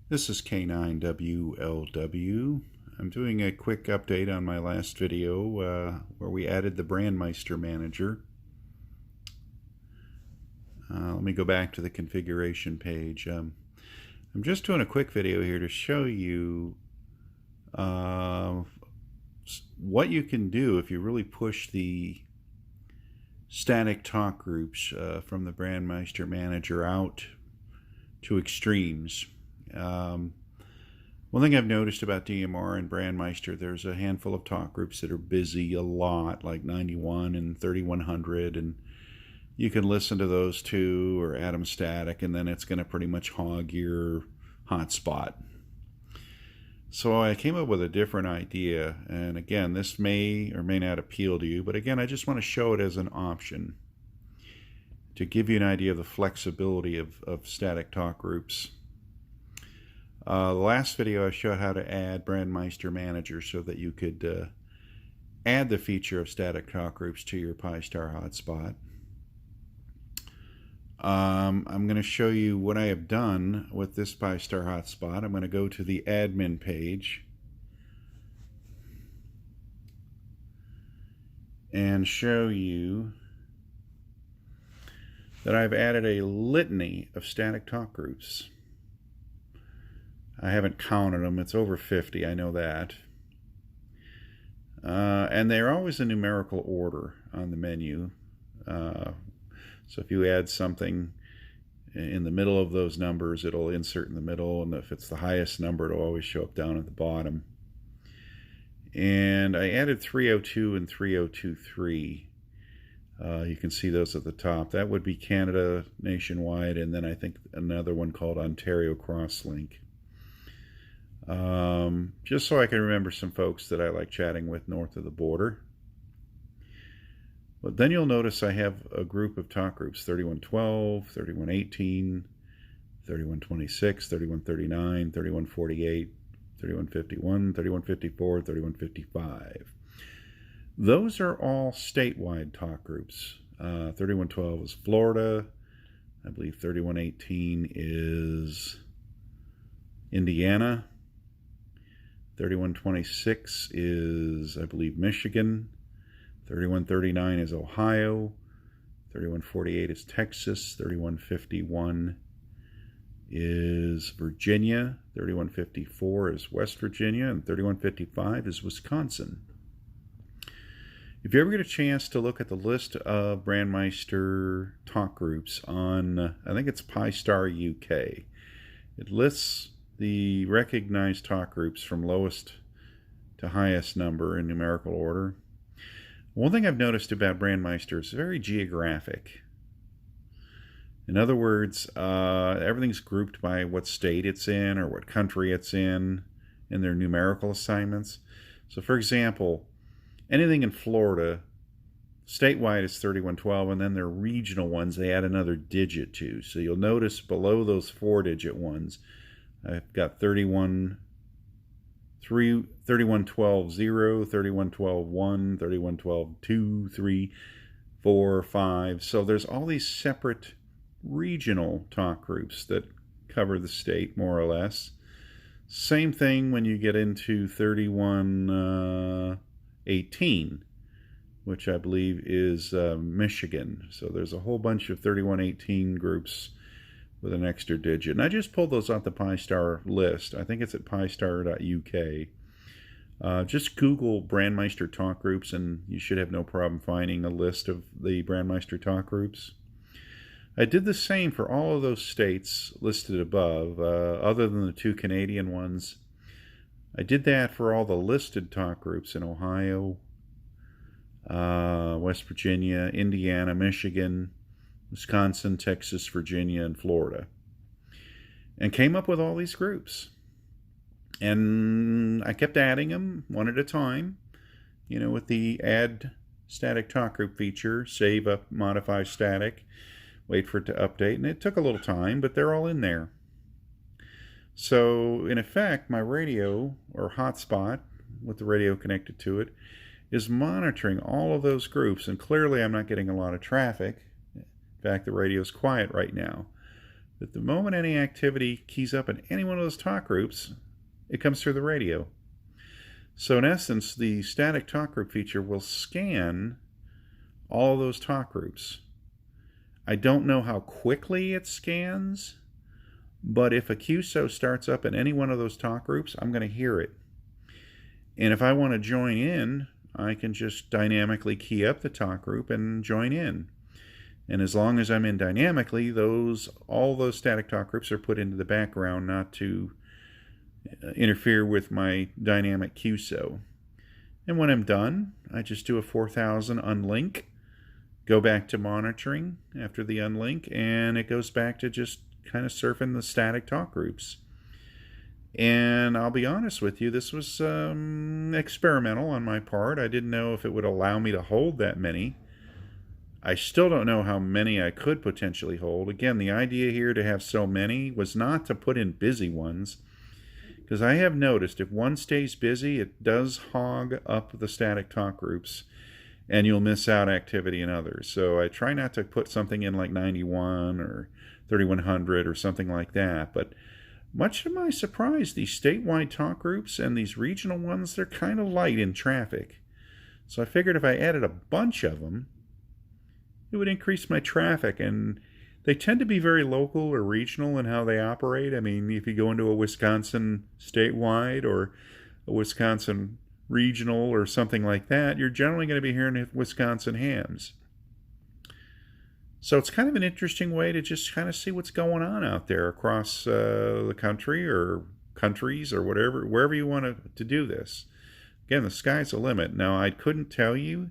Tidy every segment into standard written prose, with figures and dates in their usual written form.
This is K9WLW. I'm doing a quick update on my last video where we added the Brandmeister manager. Let me go back to the configuration page. I'm just doing a quick video here to show you what you can do if you really push the static talk groups from the Brandmeister manager out to extremes. One thing I've noticed about DMR and Brandmeister, there's a handful of talk groups that are busy a lot, like 91 and 3100, and you can listen to those two or add them static, and then it's going to pretty much hog your hotspot. So I came up with a different idea, and again, this may or may not appeal to you, but again, I just want to show it as an option to give you an idea of the flexibility of static talk groups. The last video I showed how to add Brandmeister Manager so that you could add the feature of static talk groups to your Pi-Star hotspot. I'm going to show you what I have done with this Pi-Star hotspot. I'm going to go to the admin page and show you that I've added a litany of static talk groups. I haven't counted them. It's over 50, I know that. And they're always in numerical order on the menu. So if you add something in the middle of those numbers, it'll insert in the middle, and if it's the highest number, it'll always show up down at the bottom. And I added 302 and 3023. You can see those at the top. That would be Canada nationwide, and then I think another one called Ontario Crosslink. Just so I can remember some folks that I like chatting with north of the border. But then you'll notice I have a group of talk groups: 3112, 3118, 3126, 3139, 3148, 3151, 3154, 3155. Those are all statewide talk groups. 3112 is Florida. I believe 3118 is Indiana. 3126 is, I believe, Michigan. 3139 is Ohio. 3148 is Texas. 3151 is Virginia. 3154 is West Virginia. And 3155 is Wisconsin. If you ever get a chance to look at the list of Brandmeister talk groups on, I think it's Pi-Star UK, it lists the recognized talk groups from lowest to highest number in numerical order. One thing I've noticed about Brandmeister is very geographic. In other words, everything's grouped by what state it's in or what country it's in their numerical assignments. So for example, anything in Florida, statewide is 3112, and then their regional ones they add another digit to. So you'll notice below those 4-digit ones, I've got 3112 0, 3112 1, 3112 2, 3, 4, 5. So there's all these separate regional talk groups that cover the state more or less. Same thing when you get into 3118, which I believe is Michigan. So there's a whole bunch of 3118 groups with an extra digit. And I just pulled those off the Pi-Star list. I think it's at pistar.uk. Just Google Brandmeister talk groups and you should have no problem finding a list of the Brandmeister talk groups. I did the same for all of those states listed above, other than the 2 Canadian ones. I did that for all the listed talk groups in Ohio, West Virginia, Indiana, Michigan, Wisconsin, Texas, Virginia, and Florida, and came up with all these groups. And I kept adding them one at a time, you know, with the add static talk group feature, save up, modify static, wait for it to update, and it took a little time, but they're all in there. So in effect, my radio or hotspot with the radio connected to it is monitoring all of those groups, and clearly I'm not getting a lot of traffic. In fact, the radio's quiet right now. that the moment any activity keys up in any one of those talk groups, it comes through the radio. So in essence, the static talk group feature will scan all those talk groups. I don't know how quickly it scans, but if a QSO starts up in any one of those talk groups, I'm going to hear it. And if I want to join in, I can just dynamically key up the talk group and join in. And as long as I'm in dynamically, all those static talk groups are put into the background not to interfere with my dynamic QSO. And when I'm done, I just do a 4000 unlink, go back to monitoring after the unlink, and it goes back to just kind of surfing the static talk groups. And I'll be honest with you, this was experimental on my part. I didn't know if it would allow me to hold that many. I still don't know how many I could potentially hold. Again, the idea here to have so many was not to put in busy ones, because I have noticed if one stays busy, it does hog up the static talk groups, and you'll miss out activity in others. So I try not to put something in like 91 or 3100 or something like that. But much to my surprise, these statewide talk groups and these regional ones, they're kind of light in traffic. So I figured if I added a bunch of them, it would increase my traffic. And they tend to be very local or regional in how they operate. I mean, if you go into a Wisconsin statewide or a Wisconsin regional or something like that, you're generally going to be hearing Wisconsin hams. So it's kind of an interesting way to just kind of see what's going on out there across the country or countries or whatever, wherever you want to do this. Again, the sky's the limit. Now, I couldn't tell you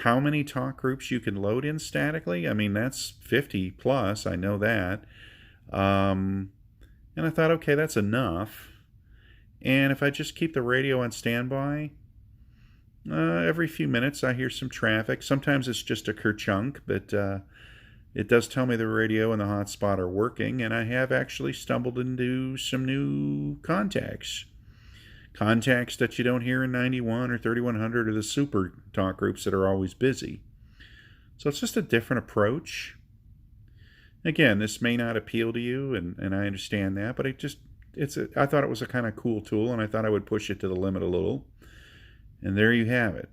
how many talk groups you can load in statically. I mean, that's 50 plus, I know that. And I thought, okay, that's enough. And if I just keep the radio on standby, every few minutes I hear some traffic. Sometimes it's just a kerchunk, but it does tell me the radio and the hotspot are working, and I have actually stumbled into some new contacts. Contacts that you don't hear in 91 or 3100 or the super talk groups that are always busy. So it's just a different approach. Again, this may not appeal to you, and I understand that, but I thought it was a kind of cool tool, and I thought I would push it to the limit a little. And there you have it.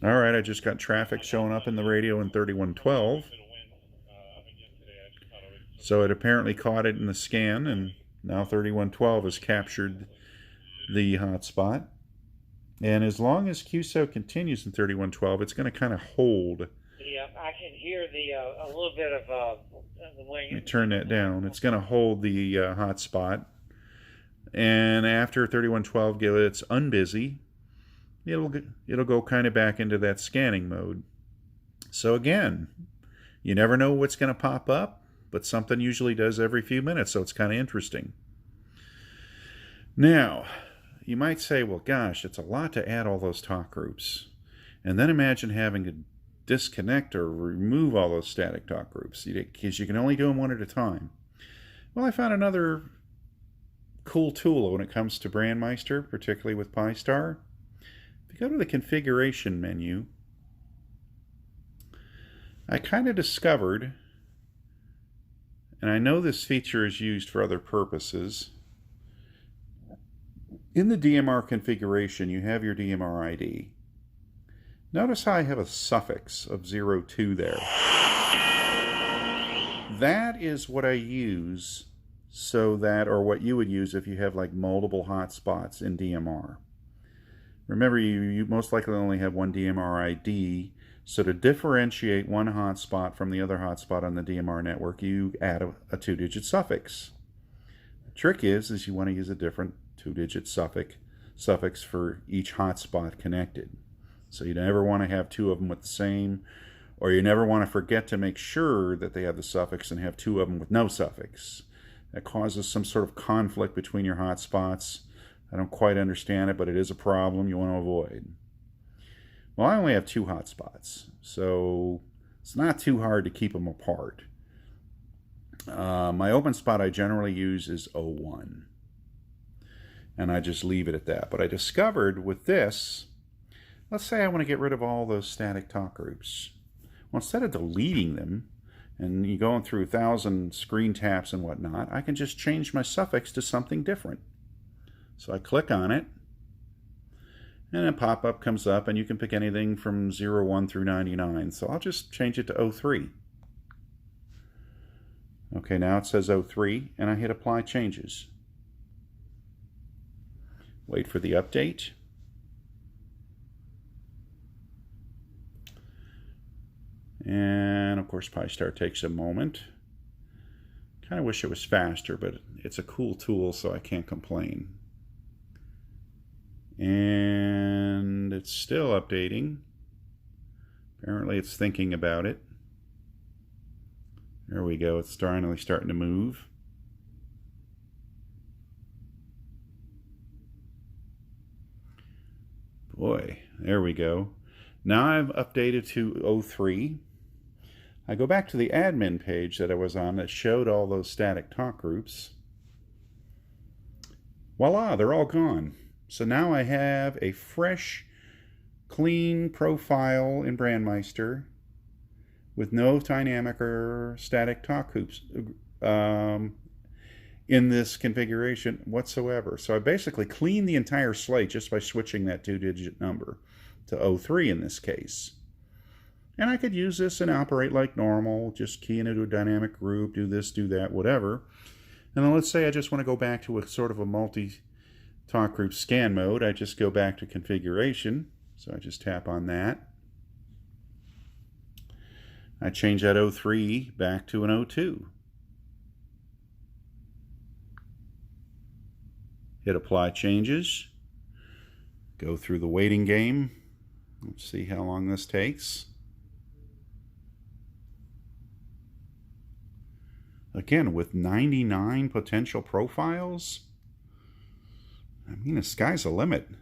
All right, I just got traffic showing up in the radio in 3112. So it apparently caught it in the scan, and now 3112 has captured the hotspot. And as long as QSO continues in 3112, it's going to kind of hold. Yeah, I can hear a little bit of the way. Let me turn that down. It's going to hold the hotspot. And after 3112 gets unbusy, it'll go kind of back into that scanning mode. So again, you never know what's going to pop up, but something usually does every few minutes, so it's kind of interesting. Now, you might say, well, gosh, it's a lot to add all those talk groups. And then imagine having to disconnect or remove all those static talk groups, because you can only do them one at a time. Well, I found another cool tool when it comes to Brandmeister, particularly with Pi-Star. If you go to the configuration menu, I kind of discovered, and I know this feature is used for other purposes, in the DMR configuration you have your DMR ID. Notice how I have a suffix of 02 there. That is what I use so that, or what you would use if you have like multiple hotspots in DMR. Remember, you most likely only have one DMR ID, so to differentiate one hotspot from the other hotspot on the DMR network, you add a two-digit suffix. The trick is you want to use a different two-digit suffix for each hotspot connected. So you never want to have two of them with the same, or you never want to forget to make sure that they have the suffix and have two of them with no suffix. That causes some sort of conflict between your hotspots. I don't quite understand it, but it is a problem you want to avoid. Well, I only have two hotspots, so it's not too hard to keep them apart. My open spot I generally use is 01, and I just leave it at that. But I discovered with this, let's say I want to get rid of all those static talk groups. Well, instead of deleting them, and you're going through 1,000 screen taps and whatnot, I can just change my suffix to something different. So I click on it, and a pop-up comes up, and you can pick anything from 01 through 99. So I'll just change it to 03. Okay, now it says 03, and I hit Apply Changes. Wait for the update. And of course PyStar takes a moment. Kind of wish it was faster, but it's a cool tool, so I can't complain. And it's still updating. Apparently it's thinking about it. There we go, it's finally starting to move. Boy, there we go. Now I've updated to 03. I go back to the admin page that I was on that showed all those static talk groups. Voila, they're all gone. So now I have a fresh, clean profile in Brandmeister with no dynamic or static talk groups in this configuration whatsoever. So I basically cleaned the entire slate just by switching that 2-digit number to 03 in this case. And I could use this and operate like normal, just key into a dynamic group, do this, do that, whatever. And then let's say I just want to go back to a sort of a multi-talk group scan mode. I just go back to configuration. So I just tap on that. I change that 03 back to an 02. Hit Apply Changes. Go through the waiting game. Let's see how long this takes. Again, with 99 potential profiles, I mean, the sky's the limit. I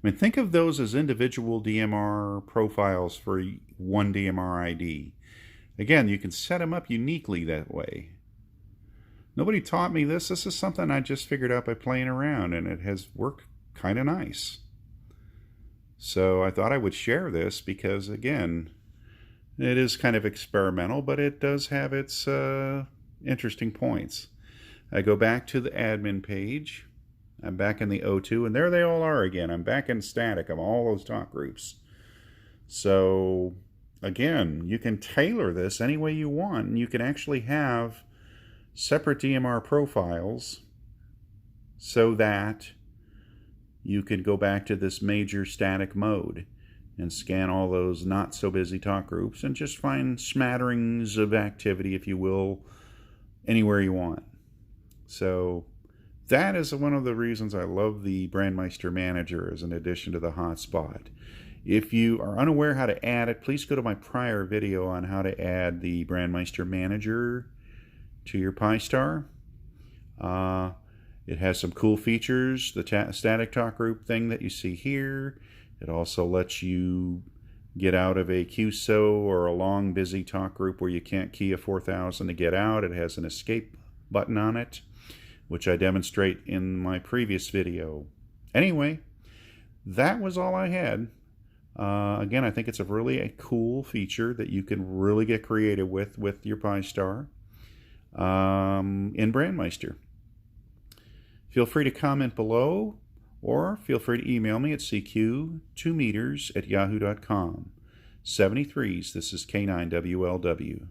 mean, think of those as individual DMR profiles for one DMR ID. Again, you can set them up uniquely that way. Nobody taught me this. This is something I just figured out by playing around, and it has worked kind of nice. So I thought I would share this because, again, it is kind of experimental, but it does have its interesting points. I go back to the admin page. I'm back in the 02, and there they all are again. I'm back in static of all those talk groups. So, again, you can tailor this any way you want, and you can actually have separate DMR profiles so that you could go back to this major static mode and scan all those not so busy talk groups and just find smatterings of activity, if you will, anywhere you want. So that is one of the reasons I love the Brandmeister Manager as an addition to the hotspot. If you are unaware how to add it, please go to my prior video on how to add the Brandmeister Manager to your PyStar. It has some cool features, the static talk group thing that you see here. It also lets you get out of a QSO or a long busy talk group where you can't key a 4000 to get out. It has an escape button on it, which I demonstrate in my previous video. Anyway, that was all I had. Again, I think it's a cool feature that you can really get creative with your PyStar in Brandmeister. Feel free to comment below, or feel free to email me at cq2meters@yahoo.com. 73s, this is K9WLW.